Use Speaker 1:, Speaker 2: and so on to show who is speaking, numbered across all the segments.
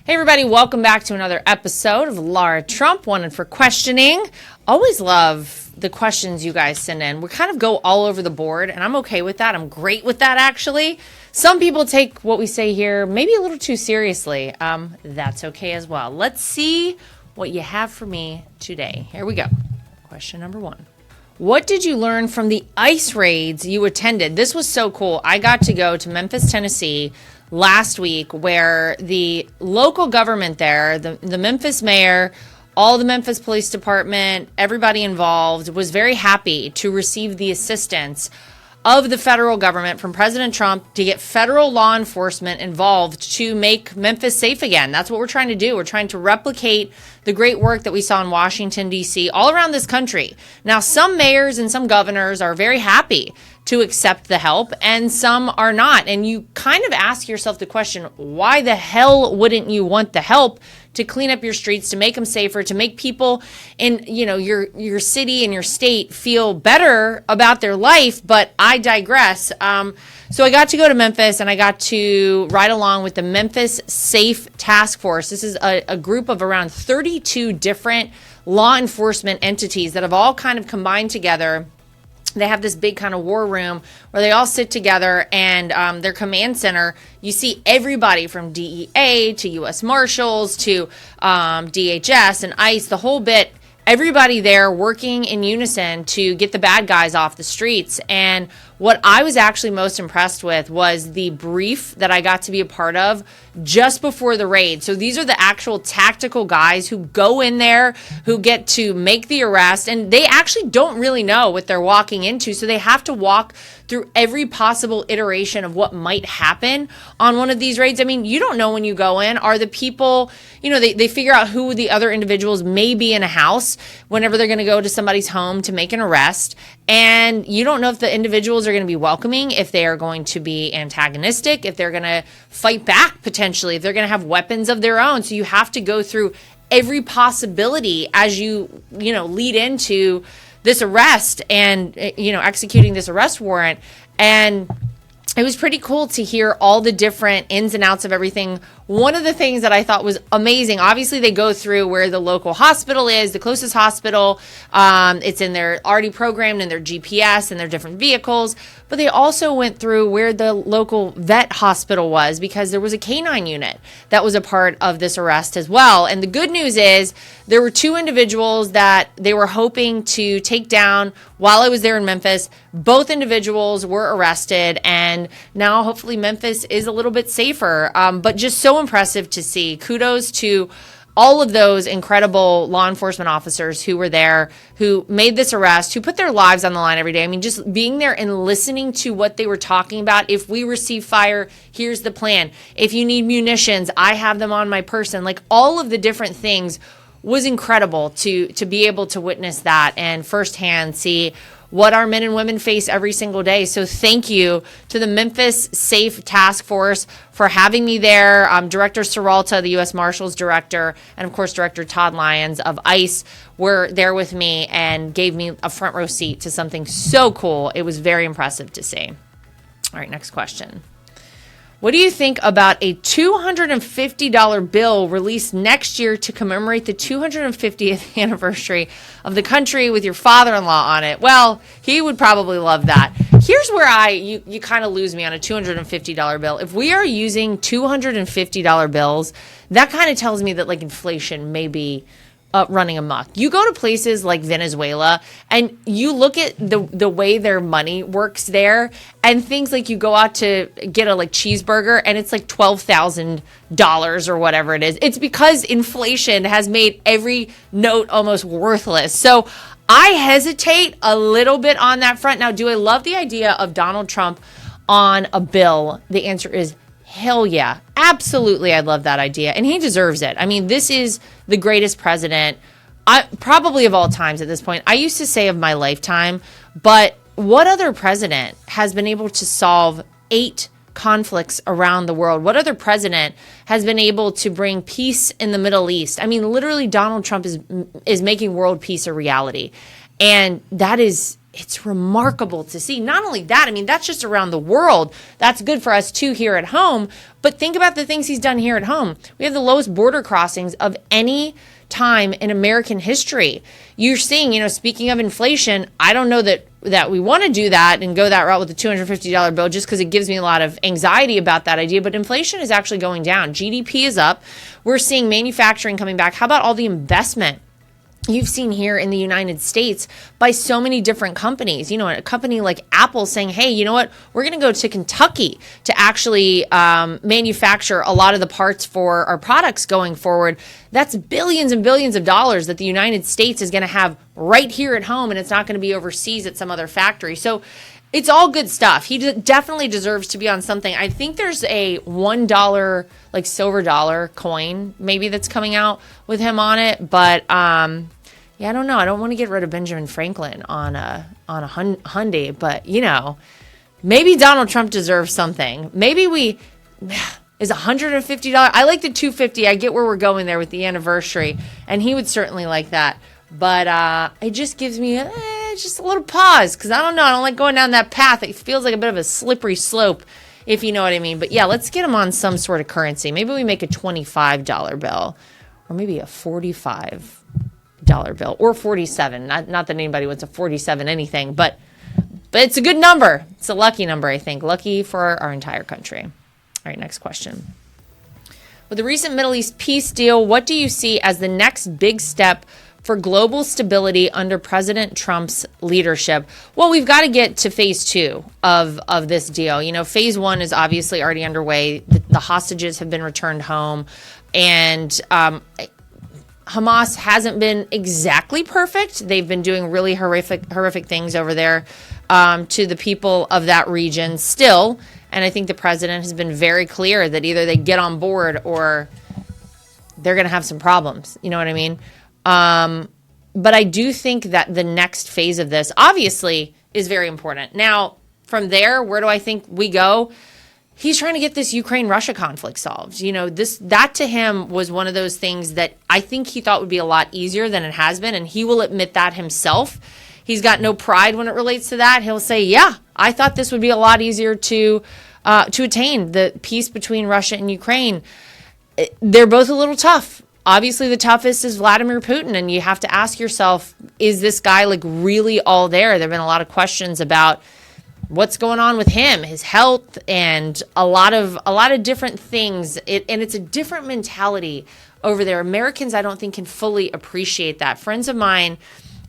Speaker 1: Hey everybody, welcome back to another episode of Lara Trump, Wanted for Questioning. Always love the questions you guys send in. We kind of go all over the board, and I'm okay with that. I'm great with that, actually. Some people take what we say here maybe a little too seriously. That's okay as well. Let's see what you have for me today. Here we go. Question number 1. What did you learn from the ICE raids you attended? This was so cool. I got to go to Memphis, Tennessee last week, where the local government there, the Memphis mayor, all the Memphis Police Department, everybody involved was very happy to receive the assistance of the federal government from President Trump to get federal law enforcement involved to make Memphis safe again. That's what we're trying to do. We're trying to replicate the great work that we saw in Washington, D.C., all around this country. Now, some mayors and some governors are very happy to accept the help, and some are not. And you kind of ask yourself the question, why the hell wouldn't you want the help to clean up your streets, to make them safer, to make people in, your city and your state feel better about their life? But I digress. So I got to go to Memphis, and I got to ride along with the Memphis Safe Task Force. This is a group of around 32 different law enforcement entities that have all kind of combined together. They have this big kind of war room where they all sit together, and their command center, you see everybody from DEA to U.S. Marshals to DHS and ICE, the whole bit, everybody there working in unison to get the bad guys off the streets. And what I was actually most impressed with was the brief that I got to be a part of just before the raid. So these are the actual tactical guys who go in there, who get to make the arrest, and they actually don't really know what they're walking into. So they have to walk through every possible iteration of what might happen on one of these raids. I mean, you don't know when you go in. Are the people, they figure out who the other individuals may be in a house whenever they're going to go to somebody's home to make an arrest. And you don't know if the individuals are going to be welcoming, if they are going to be antagonistic, if they're going to fight back potentially, if they're going to have weapons of their own. So you have to go through every possibility as you lead into this arrest and, executing this arrest warrant. And it was pretty cool to hear all the different ins and outs of everything. One of the things that I thought was amazing, obviously they go through where the local hospital is, the closest hospital. It's in their already programmed in their GPS and their different vehicles. But they also went through where the local vet hospital was, because there was a canine unit that was a part of this arrest as well. And the good news is there were 2 individuals that they were hoping to take down while I was there in Memphis. Both individuals were arrested, and now hopefully Memphis is a little bit safer. But just so impressive to see. Kudos to all of those incredible law enforcement officers who were there, who made this arrest, who put their lives on the line every day. I mean, just being there and listening to what they were talking about. If we receive fire, here's the plan. If you need munitions, I have them on my person. Like, all of the different things was incredible to be able to witness that and firsthand see what our men and women face every single day. So thank you to the Memphis Safe Task Force for having me there. Director Seralta, the U.S. Marshals Director, and of course Director Todd Lyons of ICE were there with me and gave me a front row seat to something so cool. It was very impressive to see. All right, next question. What do you think about a $250 bill released next year to commemorate the 250th anniversary of the country with your father-in-law on it? Well, he would probably love that. Here's where you kind of lose me on a $250 bill. If we are using $250 bills, that kind of tells me that like inflation may be running amok. You go to places like Venezuela and you look at the way their money works there, and things like you go out to get a cheeseburger and it's like $12,000 or whatever it is. It's because inflation has made every note almost worthless. So I hesitate a little bit on that front. Now, do I love the idea of Donald Trump on a bill? The answer is hell yeah. Absolutely, I love that idea. And he deserves it. I mean, this is the greatest president, probably of all times at this point. I used to say of my lifetime, but what other president has been able to solve 8 conflicts around the world? What other president has been able to bring peace in the Middle East? I mean, literally, Donald Trump is making world peace a reality. And that is it's remarkable to see. Not only that, I mean, that's just around the world. That's good for us too here at home. But think about the things he's done here at home. We have the lowest border crossings of any time in American history. You're seeing, speaking of inflation, I don't know that we want to do that and go that route with the $250 bill just because it gives me a lot of anxiety about that idea. But inflation is actually going down. GDP is up. We're seeing manufacturing coming back. How about all the investment you've seen here in the United States by so many different companies? A company like Apple saying, hey, you know what? We're going to go to Kentucky to actually manufacture a lot of the parts for our products going forward. That's billions and billions of dollars that the United States is going to have right here at home, and it's not going to be overseas at some other factory. So it's all good stuff. He definitely deserves to be on something. I think there's a $1 like silver dollar coin maybe that's coming out with him on it. But I don't know. I don't want to get rid of Benjamin Franklin on a Hyundai. But, maybe Donald Trump deserves something. Maybe is $150. I like the $250. I get where we're going there with the anniversary. And he would certainly like that. But it just gives me just a little pause because I don't know. I don't like going down that path. It feels like a bit of a slippery slope, if you know what I mean. But yeah, let's get him on some sort of currency. Maybe we make a $25 bill or maybe a $45 bill or 47. Not that anybody wants a 47 anything, but it's a good number. It's a lucky number, I think. Lucky for our entire country. All right, next question. With the recent Middle East peace deal, what do you see as the next big step for global stability under President Trump's leadership? Well, we've got to get to phase 2 of this deal. Phase 1 is obviously already underway. The hostages have been returned home, and Hamas hasn't been exactly perfect. They've been doing really horrific things over there to the people of that region still. And I think the president has been very clear that either they get on board or they're going to have some problems. You know what I mean? But I do think that the next phase of this obviously is very important. Now, from there, where do I think we go? He's trying to get this Ukraine-Russia conflict solved. That to him was one of those things that I think he thought would be a lot easier than it has been. And he will admit that himself. He's got no pride when it relates to that. He'll say, yeah, I thought this would be a lot easier to attain the peace between Russia and Ukraine. They're both a little tough. Obviously, the toughest is Vladimir Putin, and you have to ask yourself, is this guy really all there? There have been a lot of questions about what's going on with him, his health, and a lot of different things. And it's a different mentality over there. Americans, I don't think, can fully appreciate that. Friends of mine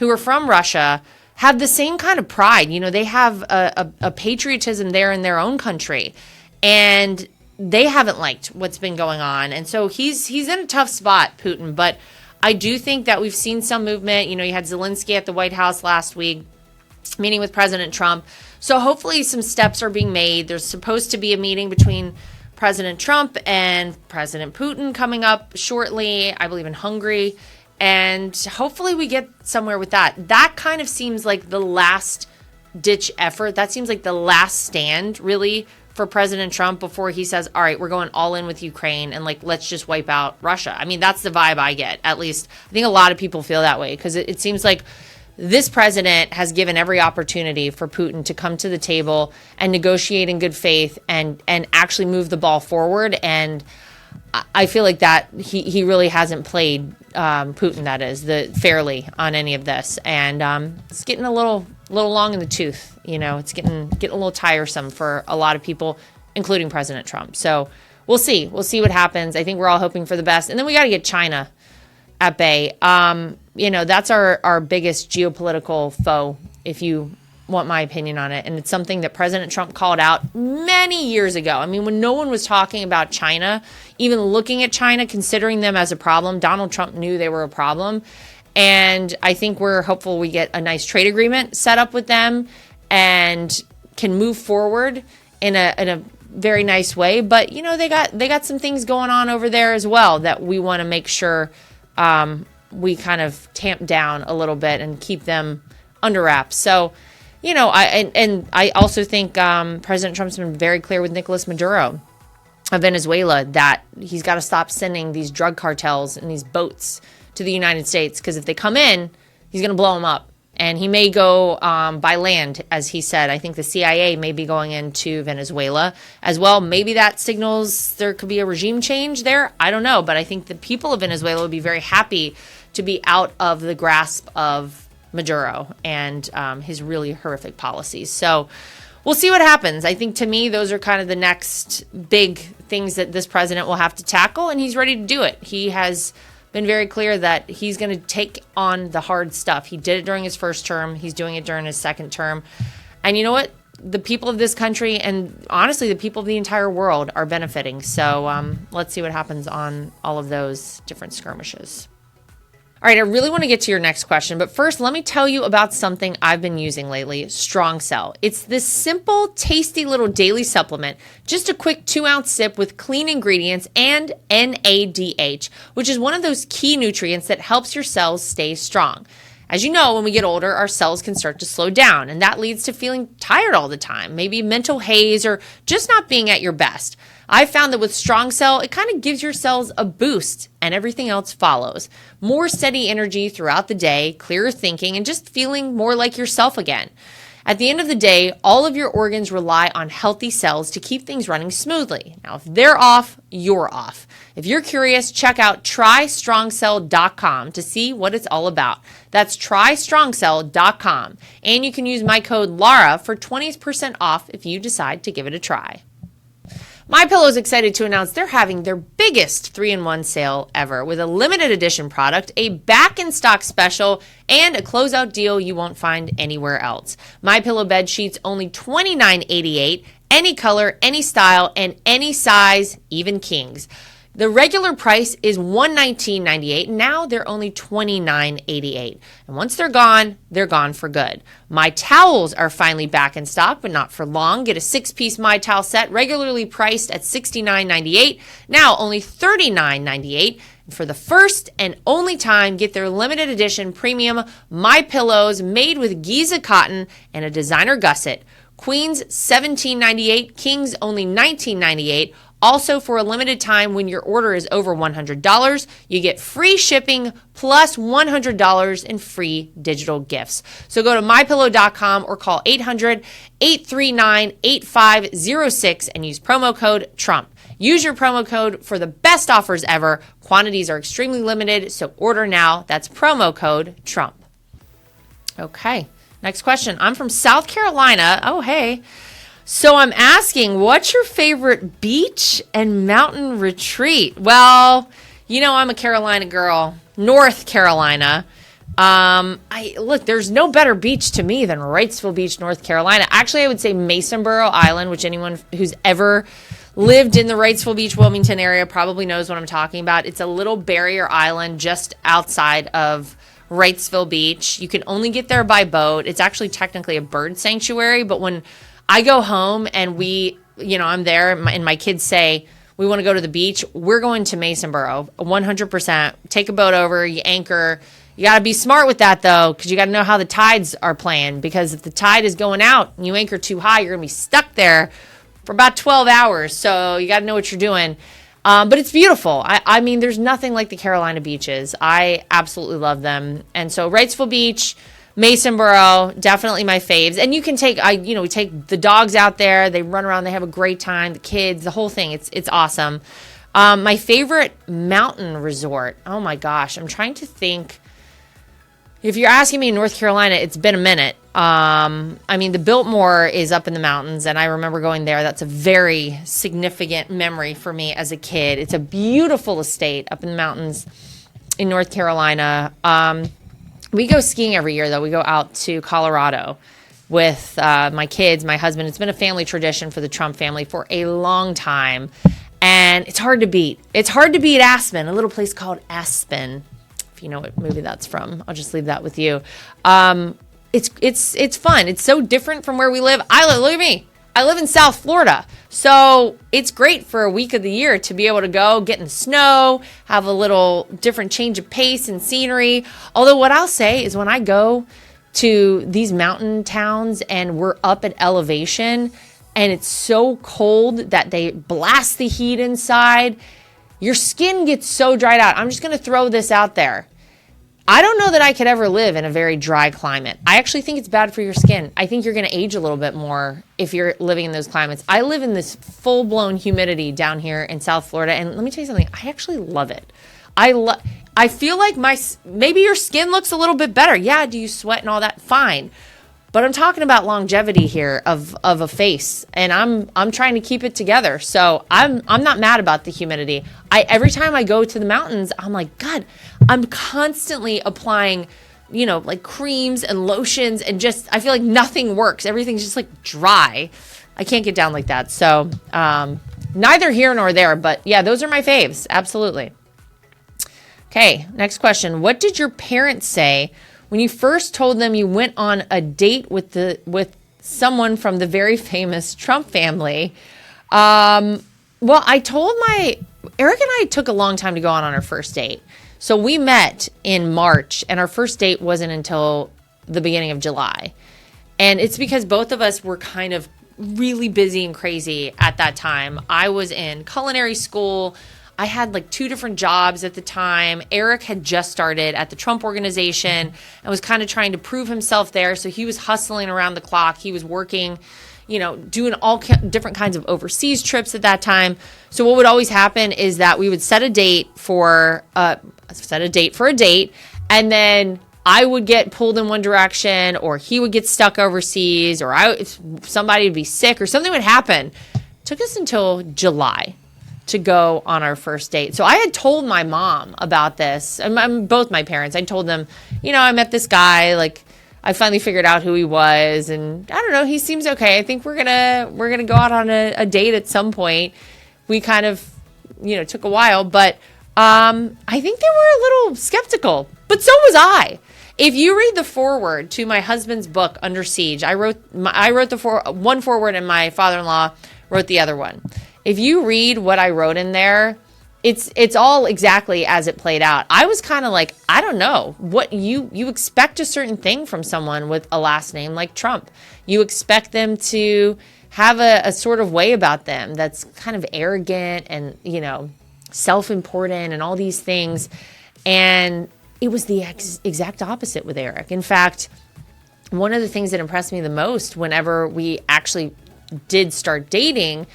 Speaker 1: who are from Russia have the same kind of pride. They have a patriotism there in their own country, and they haven't liked what's been going on. And so he's in a tough spot, Putin. But I do think that we've seen some movement. You had Zelensky at the White House last week meeting with President Trump. So hopefully some steps are being made. There's supposed to be a meeting between President Trump and President Putin coming up shortly, I believe in Hungary. And hopefully we get somewhere with that. That kind of seems like the last ditch effort. That seems like the last stand, really, for President Trump before he says, all right, we're going all in with Ukraine and let's just wipe out Russia. I mean, that's the vibe I get. At least I think a lot of people feel that way because it seems like this president has given every opportunity for Putin to come to the table and negotiate in good faith and actually move the ball forward. And I feel like that he really hasn't played Putin, that is, fairly on any of this. And it's getting a little long in the tooth. It's getting a little tiresome for a lot of people, including President Trump. So we'll see. We'll see what happens. I think we're all hoping for the best. And then we got to get China at bay. That's our biggest geopolitical foe, if you want my opinion on it. And it's something that President Trump called out many years ago. I mean, when no one was talking about China, even looking at China, considering them as a problem, Donald Trump knew they were a problem. And I think we're hopeful we get a nice trade agreement set up with them and can move forward in a very nice way. But, they got some things going on over there as well that we want to make sure we kind of tamp down a little bit and keep them under wraps. So, I also think President Trump's been very clear with Nicolas Maduro of Venezuela that he's got to stop sending these drug cartels and these boats to the United States, because if they come in, he's going to blow them up. And he may go by land, as he said. I think the CIA may be going into Venezuela as well. Maybe that signals there could be a regime change there. I don't know. But I think the people of Venezuela would be very happy to be out of the grasp of Maduro and his really horrific policies. So we'll see what happens. I think, to me, those are kind of the next big things that this president will have to tackle, and he's ready to do it. He has been very clear that he's going to take on the hard stuff. He did it during his first term. He's doing it during his second term. And you know what? The people of this country, and honestly, the people of the entire world, are benefiting. So let's see what happens on all of those different skirmishes. All right, I really want to get to your next question, but first, let me tell you about something I've been using lately, Strong Cell. It's this simple, tasty little daily supplement, just a quick 2-ounce sip with clean ingredients and NADH, which is one of those key nutrients that helps your cells stay strong. As you know, when we get older, our cells can start to slow down, and that leads to feeling tired all the time, maybe mental haze, or just not being at your best. I found that with Strong Cell, it kind of gives your cells a boost and everything else follows. More steady energy throughout the day, clearer thinking, and just feeling more like yourself again. At the end of the day, all of your organs rely on healthy cells to keep things running smoothly. Now, if they're off, you're off. If you're curious, check out TryStrongCell.com to see what it's all about. That's TryStrongCell.com. And you can use my code LARA for 20% off if you decide to give it a try. MyPillow is excited to announce they're having their biggest 3-in-1 sale ever with a limited edition product, a back-in-stock special, and a closeout deal you won't find anywhere else. MyPillow bed sheets only $29.88, any color, any style, and any size, even kings. The regular price is $119.98. Now they're only $29.88. And once they're gone for good. My towels are finally back in stock, but not for long. Get a 6-piece My Towel set, regularly priced at $69.98. Now only $39.98. And for the first and only time, get their limited edition premium My Pillows made with Giza cotton and a designer gusset. Queens $17.98, Kings only $19.98. Also, for a limited time, when your order is over $100, you get free shipping plus $100 in free digital gifts. So go to MyPillow.com or call 800-839-8506 and use promo code TRUMP. Use your promo code for the best offers ever. Quantities are extremely limited, so order now. That's promo code TRUMP. Okay, next question. I'm from South Carolina. Oh, hey. So I'm asking, what's your favorite beach and mountain retreat? Well, you know I'm a Carolina girl, North Carolina. Look, there's no better beach to me than Wrightsville Beach, North Carolina. Actually, I would say Masonboro Island, which anyone who's ever lived in the Wrightsville Beach, Wilmington area probably knows what I'm talking about. It's a little barrier island just outside of Wrightsville Beach. You can only get there by boat. It's actually technically a bird sanctuary, but when I go home and I'm there and my kids say, we want to go to the beach, we're going to Masonboro, 100%. Take a boat over, you anchor. You got to be smart with that, though, because you got to know how the tides are playing, because if the tide is going out and you anchor too high, you're going to be stuck there for about 12 hours. So you got to know what you're doing. But it's beautiful. I mean, there's nothing like the Carolina beaches. I absolutely love them. And so Wrightsville Beach, Masonboro, definitely my faves. And you can take, we take the dogs out there. They run around. They have a great time. The kids, the whole thing. It's awesome. My favorite mountain resort. Oh my gosh. I'm trying to think. If you're asking me in North Carolina, it's been a minute. The Biltmore is up in the mountains, and I remember going there. That's a very significant memory for me as a kid. It's a beautiful estate up in the mountains in North Carolina. We go skiing every year, though. We go out to Colorado with my kids, my husband. It's been a family tradition for the Trump family for a long time, and it's hard to beat. It's hard to beat Aspen, a little place called Aspen. If you know what movie that's from, I'll just leave that with you. It's fun. It's so different from where we live. Look at me. I live in South Florida, so it's great for a week of the year to be able to go get in the snow, have a little different change of pace and scenery. Although what I'll say is when I go to these mountain towns and we're up at elevation and it's so cold that they blast the heat inside, your skin gets so dried out. I'm just going to throw this out there. I don't know that I could ever live in a very dry climate. I actually think it's bad for your skin. I think you're going to age a little bit more if you're living in those climates. I live in this full-blown humidity down here in South Florida, and let me tell you something. I actually love it. I feel like maybe your skin looks a little bit better. Yeah, do you sweat and all that? Fine. But I'm talking about longevity here of a face, and I'm trying to keep it together. So I'm not mad about the humidity. Every time I go to the mountains, I'm like, God, I'm constantly applying, like creams and lotions, and just I feel like nothing works. Everything's just like dry. I can't get down like that. So neither here nor there. But yeah, those are my faves. Absolutely. Okay, next question. What did your parents say when you first told them you went on a date with someone from the very famous Trump family? Well, Eric and I took a long time to go on our first date. So we met in March, and our first date wasn't until the beginning of July. And it's because both of us were kind of really busy and crazy at that time. I was in culinary school. I had like 2 different jobs at the time. Eric had just started at the Trump organization and was kind of trying to prove himself there. So he was hustling around the clock. He was working, doing all different kinds of overseas trips at that time. So what would always happen is that we would set a date for a date, and then I would get pulled in one direction, or he would get stuck overseas, or somebody would be sick, or something would happen. It took us until July to go on our first date. So I had told my mom about this, and both my parents. I told them, I met this guy, like I finally figured out who he was, and I don't know, he seems okay. I think we're gonna go out on a date at some point. We kind of, took a while, but I think they were a little skeptical, but so was I. If you read the foreword to my husband's book, Under Siege, I wrote one foreword, and my father-in-law wrote the other one. If you read what I wrote in there, it's all exactly as it played out. I was kind of like, I don't know, what you expect a certain thing from someone with a last name like Trump. You expect them to have a sort of way about them that's kind of arrogant and, self-important and all these things. And it was the exact opposite with Eric. In fact, one of the things that impressed me the most whenever we actually did start dating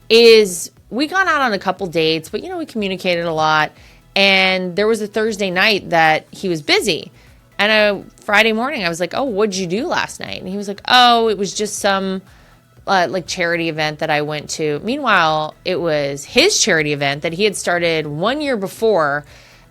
Speaker 1: is we got out on a couple dates, but we communicated a lot. And there was a Thursday night that he was busy. And Friday morning, I was like, oh, what'd you do last night? And he was like, oh, it was just some like charity event that I went to. Meanwhile, it was his charity event that he had started 1 year before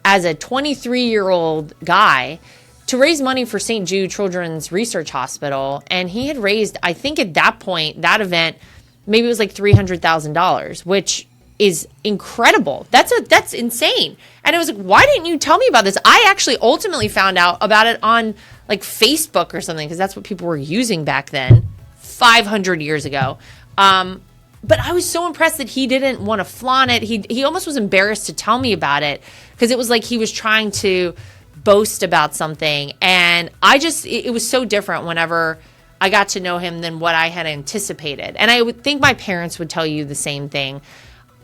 Speaker 1: as a 23-year-old guy to raise money for St. Jude Children's Research Hospital. And he had raised, I think at that point, that event, maybe it was like $300,000, which is incredible. That's insane. And it was like, why didn't you tell me about this? I actually ultimately found out about it on like Facebook or something, because that's what people were using back then, 500 years ago. But I was so impressed that he didn't want to flaunt it. He almost was embarrassed to tell me about it, because it was like he was trying to boast about something. And it was so different whenever I got to know him than what I had anticipated. And I would think my parents would tell you the same thing.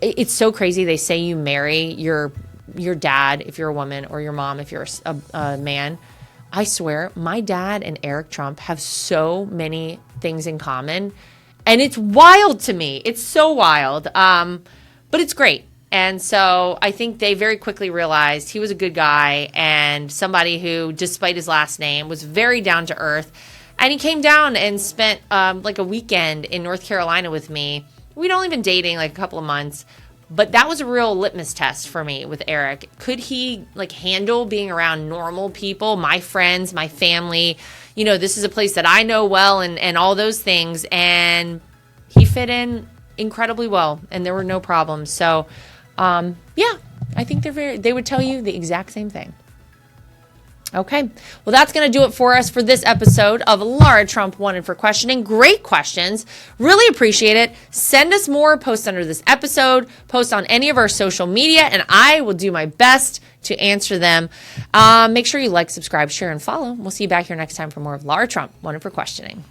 Speaker 1: It's so crazy. They say you marry your dad if you're a woman, or your mom if you're a man. I swear, my dad and Eric Trump have so many things in common. And it's wild to me. It's so wild. But it's great. And so I think they very quickly realized he was a good guy and somebody who, despite his last name, was very down to earth. And he came down and spent like a weekend in North Carolina with me. We'd only been dating like a couple of months, but that was a real litmus test for me with Eric. Could he like handle being around normal people, my friends, my family? This is a place that I know well, and all those things. And he fit in incredibly well, and there were no problems. So, yeah, I think they would tell you the exact same thing. Okay, well, that's going to do it for us for this episode of Lara Trump Wanted for Questioning. Great questions. Really appreciate it. Send us more. Post under this episode. Post on any of our social media, and I will do my best to answer them. Make sure you like, subscribe, share, and follow. We'll see you back here next time for more of Lara Trump Wanted for Questioning.